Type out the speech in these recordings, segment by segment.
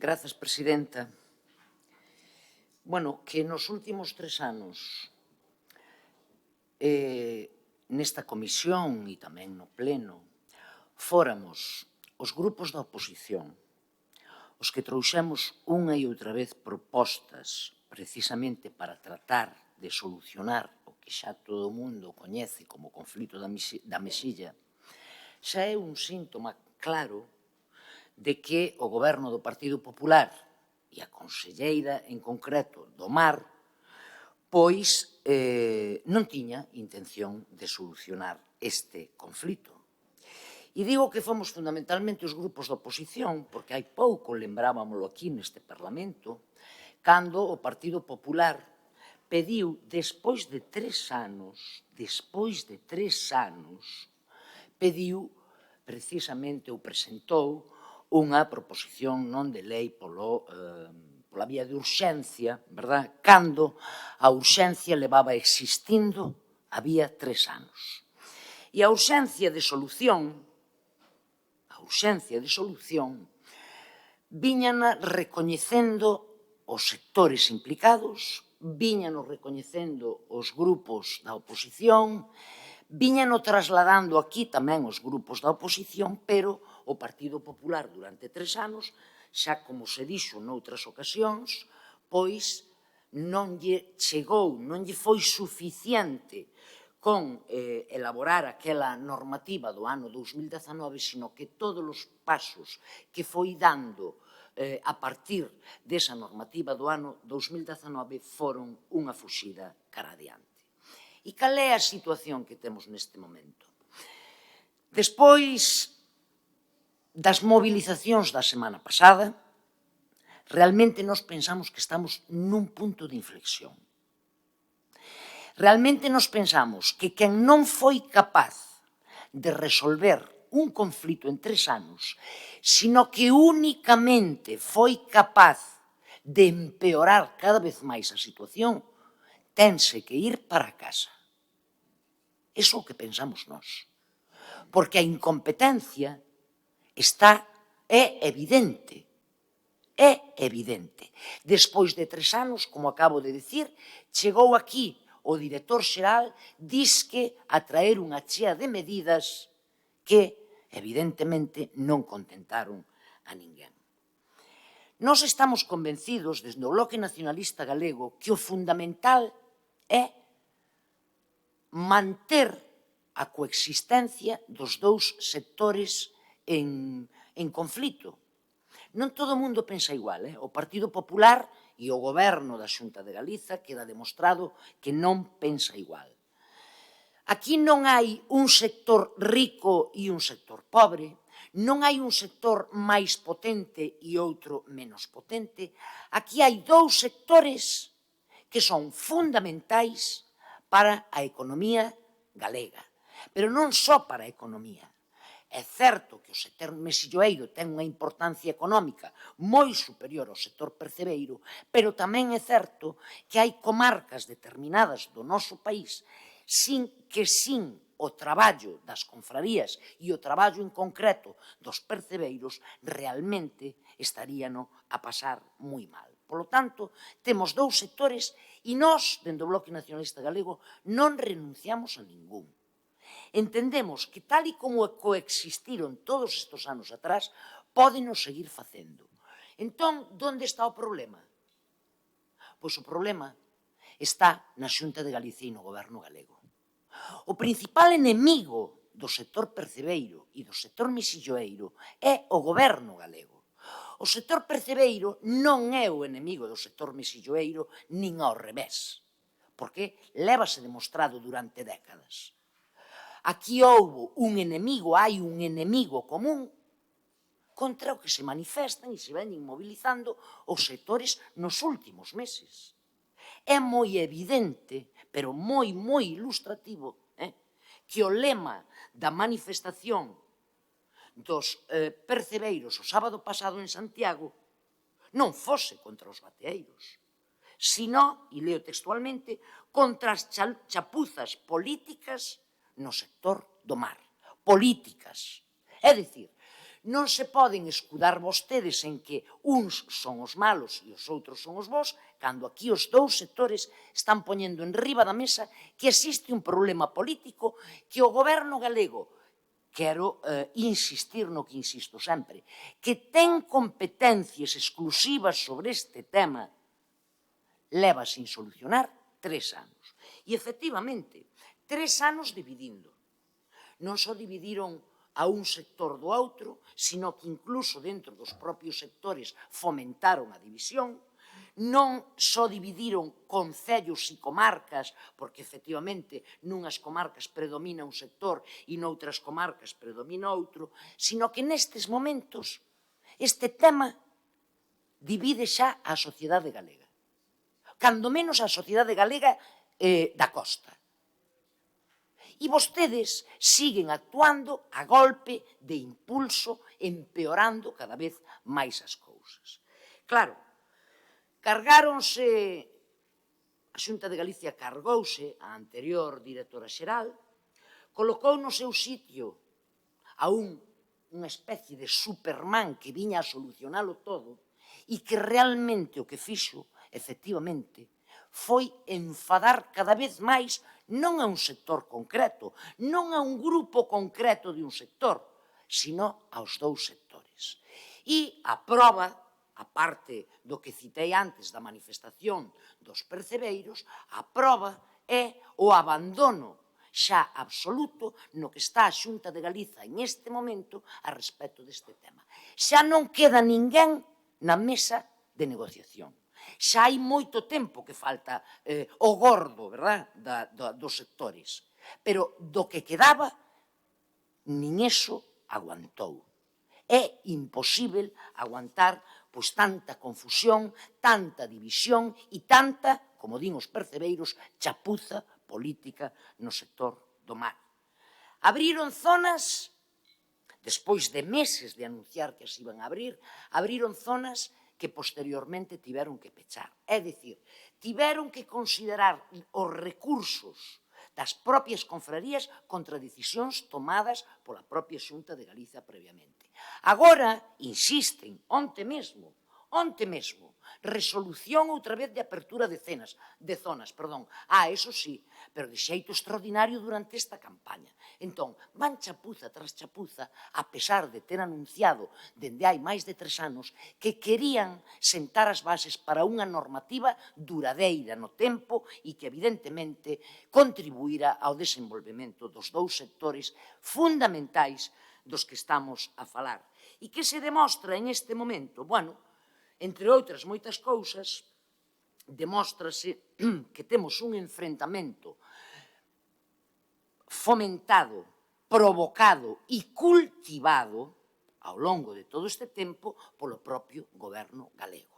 Grazas, presidenta. Bueno, que nos últimos 3 anos nesta comisión e tamén no pleno fóramos os grupos da oposición os que trouxemos unha e outra vez propostas precisamente para tratar de solucionar o que xa todo o mundo coñece como conflito da Mesilla, xa é un síntoma claro de que o goberno do Partido Popular e a conselleira en concreto do Mar pois non tiña intención de solucionar este conflito. E digo que fomos fundamentalmente os grupos da oposición, porque hai pouco lembrábamolo aquí neste Parlamento, cando o Partido Popular pediu, despois de 3 anos, pediu precisamente ou presentou unha proposición non de lei pola vía de urxencia, verdad? Cando a urxencia levaba existindo había 3 anos. E a urxencia de solución víñana recoñecendo os sectores implicados, víñano recoñecendo os grupos da oposición, víñano trasladando aquí tamén os grupos da oposición, pero o Partido Popular durante 3 anos, xa como se dixo noutras ocasións, pois non lle chegou, non lle foi suficiente con elaborar aquela normativa do ano 2019, sino que todos os pasos que foi dando a partir desa normativa do ano 2019 foron unha fuxida cara adiante. E cal é a situación que temos neste momento? Despois das mobilizacións da semana pasada, realmente nos pensamos que estamos nun punto de inflexión. Realmente nos pensamos que quen non foi capaz de resolver un conflito en 3 anos, sino que únicamente foi capaz de empeorar cada vez máis a situación, tense que ir para casa. Iso é o que pensamos nós. Porque a incompetencia é evidente. É evidente. Despois de 3 anos, como acabo de dicir, chegou aquí o director xeral, disque a traer unha chea de medidas que, evidentemente, non contentaron a ninguén. Nós estamos convencidos, desde o Bloque Nacionalista Galego, que o fundamental é manter a coexistencia dos dous sectores en conflito. Non todo o mundo pensa igual. O Partido Popular e o Goberno da Xunta de Galiza queda demostrado que non pensa igual. Aquí non hai un sector rico e un sector pobre, non hai un sector máis potente e outro menos potente. Aquí hai dous sectores que son fundamentais para a economía galega, pero non só para a economía. É certo que o sector mesilloeiro ten unha importancia económica moi superior ao sector percebeiro, pero tamén é certo que hai comarcas determinadas do noso país que sin o traballo das confrarías e o traballo en concreto dos percebeiros realmente estaríano a pasar moi mal. Por lo tanto, temos dous sectores e nós, dentro do Bloque Nacionalista Galego, non renunciamos a ningún. Entendemos que, tal e como coexistiron todos estes anos atrás, pódenos seguir facendo. Entón, onde está o problema? Pois o problema está na Xunta de Galicia e no Goberno galego. O principal enemigo do sector percebeiro e do sector mesilloeiro é o Goberno galego. O sector percebeiro non é o enemigo do sector mesilloeiro nin ao revés, porque lévase demostrado durante décadas. Aquí houbo un enemigo, hai un enemigo común contra o que se manifestan e se veñen mobilizando os sectores nos últimos meses. É moi evidente, pero moi ilustrativo, que o lema da manifestación dos percebeiros o sábado pasado en Santiago non fose contra os bateeiros, sino, e leo textualmente, contra as chapuzas políticas no sector do mar. Políticas. É dicir, Non se poden escudar vostedes en que uns son os malos e os outros son os bons, cando aquí os dous sectores están poñendo en riba da mesa que existe un problema político que o goberno galego, quero insistir no que insisto sempre, que ten competencias exclusivas sobre este tema, leva sin solucionar 3 anos. E, efectivamente, 3 anos dividindo. Non só dividiron a un sector do outro, sino que incluso dentro dos propios sectores fomentaron a división, non só dividiron concellos e comarcas, porque efectivamente nunhas comarcas predomina un sector e noutras comarcas predomina outro, sino que nestes momentos este tema divide xa a sociedade galega. Cando menos a sociedade galega da costa. E vostedes siguen actuando a golpe de impulso, empeorando cada vez máis as cousas. Claro, cargáronse, a Xunta de Galicia cargouse a anterior directora xeral, colocou no seu sitio a unha especie de Superman que viña a solucionalo todo e que realmente o que fixo, efectivamente, foi enfadar cada vez máis non a un sector concreto, non a un grupo concreto de un sector, sino aos dous sectores. E a proba, a parte do que citei antes da manifestación dos percebeiros, a proba é o abandono xa absoluto no que está a Xunta de Galiza en este momento a respecto deste tema. Xa non queda ninguén na mesa de negociación. Xa hai moito tempo que falta o gordo, verdad, dos sectores. Pero do que quedaba, nin eso aguantou. É imposible aguantar pois tanta confusión, tanta división e tanta, como din os percebeiros, chapuza política no sector do mar. Abriron zonas, despois de meses de anunciar que as iban a abrir, abriron zonas que posteriormente tiveron que pechar. É dicir, tiveron que considerar os recursos das propias confrarías contra decisións tomadas pola propia Xunta de Galiza previamente. Agora, insisten, onte mesmo, resolución outra vez de apertura de zonas. Eso sí, pero de xeito extraordinario durante esta campaña. Entón, van chapuza tras chapuza, a pesar de ter anunciado dende hai máis de 3 anos que querían sentar as bases para unha normativa duradeira no tempo e que, evidentemente, contribuíra ao desenvolvemento dos dous sectores fundamentais dos que estamos a falar. E que se demostra en este momento? Bueno, entre outras moitas cousas, demóstrase que temos un enfrentamento fomentado, provocado e cultivado ao longo de todo este tempo polo propio goberno galego.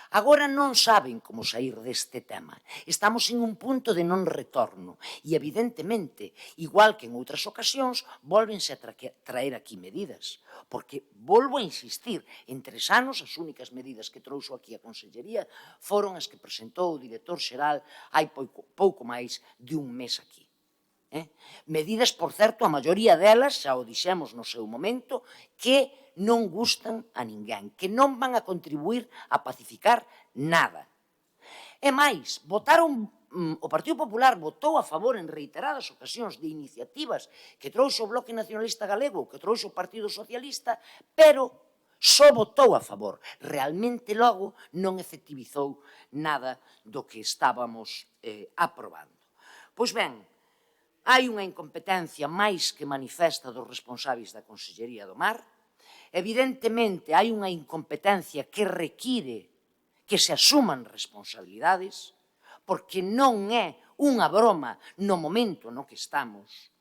Agora non saben como saír deste tema. Estamos en un punto de non retorno e, evidentemente, igual que en outras ocasións, volvense a traer aquí medidas. Porque, volvo a insistir, en 3 anos as únicas medidas que trouxo aquí a Consellería foron as que presentou o director xeral hai pouco máis de un mes aquí. Medidas, por certo, a maioría delas, xa o dixemos no seu momento, que non gustan a ninguén, que non van a contribuir a pacificar nada. E máis, o Partido Popular votou a favor en reiteradas ocasións de iniciativas que trouxe o Bloque Nacionalista Galego, que trouxe o Partido Socialista, pero só votou a favor. Realmente logo non efectivizou nada do que estábamos aprobando. Pois ben, hai unha incompetencia máis que manifesta dos responsáveis da Consellería do Mar. Evidentemente, hai unha incompetencia que require que se asuman responsabilidades, porque non é unha broma no momento no que estamos.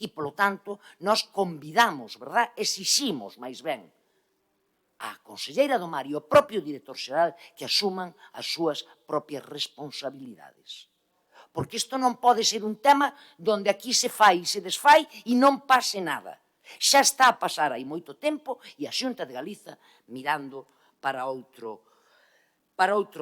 E, polo tanto, nós convidamos, verdad, exiximos, máis ben, a Conselleira do Mar e o propio director xeral que asuman as súas propias responsabilidades. Porque isto non pode ser un tema donde aquí se fai e se desfai e non pase nada. Xa está a pasar hai moito tempo e a Xunta de Galiza mirando para outro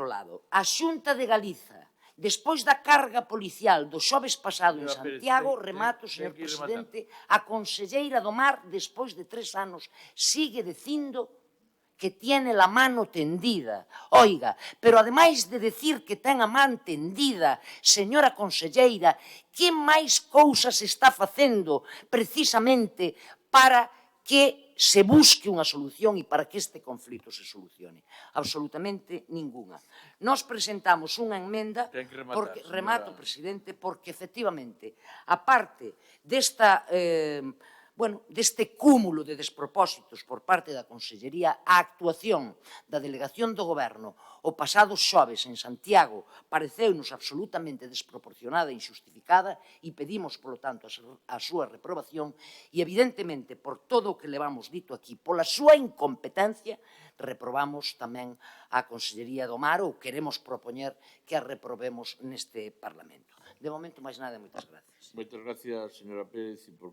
lado. A Xunta de Galiza Despois da carga policial do xoves pasado en Señora Pérez, Santiago, remato, ten señor que ir presidente, a conselleira do Mar, despois de 3 anos, sigue dicindo que tiene la mano tendida. Oiga, pero ademais de decir que ten a man tendida, señora conselleira, que máis cousas está facendo precisamente para que se busque unha solución e para que este conflito se solucione? Absolutamente ninguna. Nós presentamos unha enmenda, Ten que rematar, porque, señora. remato, presidente, porque efectivamente, a parte desta deste cúmulo de despropósitos por parte da Consellería, a actuación da Delegación do Goberno o pasado xoves en Santiago pareceunos absolutamente desproporcionada e injustificada e pedimos, polo tanto, a súa reprobación e, evidentemente, por todo o que levamos dito aquí, pola súa incompetencia, reprobamos tamén a Consellería do Mar ou queremos propoñer que a reprobemos neste Parlamento. De momento, máis nada, moitas gracias. Moitas gracias, señora Pérez, e por